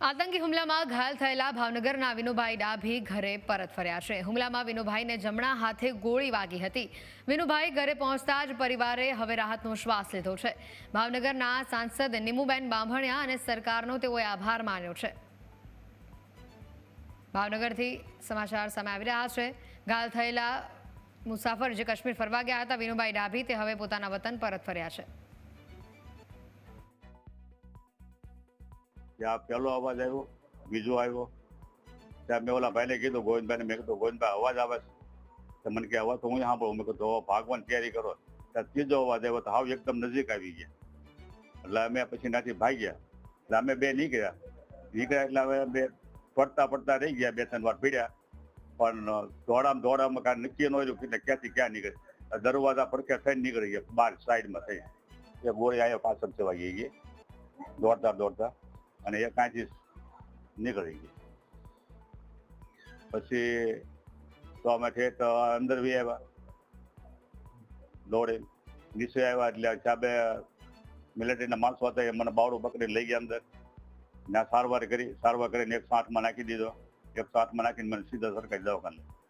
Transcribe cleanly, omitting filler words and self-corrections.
આતંકી હુમલામાં ઘાયલ થયેલા ભાવનગરના વિનુભાઈ ડાભી ઘરે પરત ફર્યા છે। હુમલામાં વિનુભાઈને જમણા હાથે ગોળી વાગી હતી। વિનુભાઈ ઘરે પહોંચતા જ પરિવારે હવે રાહતનો શ્વાસ લીધો છે। ભાવનગરના સાંસદ નીમુબેન બાંભણિયા અને સરકારનો તેઓએ આભાર માન્યો છે। ભાવનગરથી સમાચાર સામે આવી રહ્યા છે। ઘાયલ થયેલા મુસાફર જે કાશ્મીર ફરવા ગયા હતા વિનુભાઈ ડાભી તે હવે પોતાના વતન પરત ફર્યા છે। ત્યાં પહેલો અવાજ આવ્યો, બીજો આવ્યો, ત્યાં મેં ઓલા ભાઈને કીધું, ગોવિંદભાઈને મેં કીધું, ગોવિંદભાઈ અવાજ આવે છે? તો મને કે અવાજ તો હું સાંભળું। મેં કીધું ભાગવાની તૈયારી કરો। ત્યાં ત્રીજો અવાજ આવ્યો તો હાવ એકદમ નજીક આવી ગયા, એટલે અમે પછી ત્યાંથી ભાગ્યા। એટલે અમે બે નીકળ્યા એટલે હવે બે પડતા રહી ગયા, 2-3 વાર પીડ્યા, પણ દોડામાં કાંઈ નક્કી ન રહ્યું કે ક્યાંથી ક્યાં નીકળે। દરવાજા પડખે થઈને નીકળી ગયા, બહાર સાઈડમાં થઈ એ ગોળી આવ્યો પાછળ સેવા ગઈ દોડતા અને એ કાંઈથી નીકળી ગઈ। પછી તો અમે ઠેઠ અંદર બી આવ્યા, દોડી નીચે આવ્યા એટલે સાહેબે મિલિટરીના માણસો હતા એ મને બાવડું પકડી લઈ ગયા અંદર, ત્યાં સારવાર કરીને 108માં નાખી દીધો। 108માં નાખીને મને સીધા સરકારી દવાખાને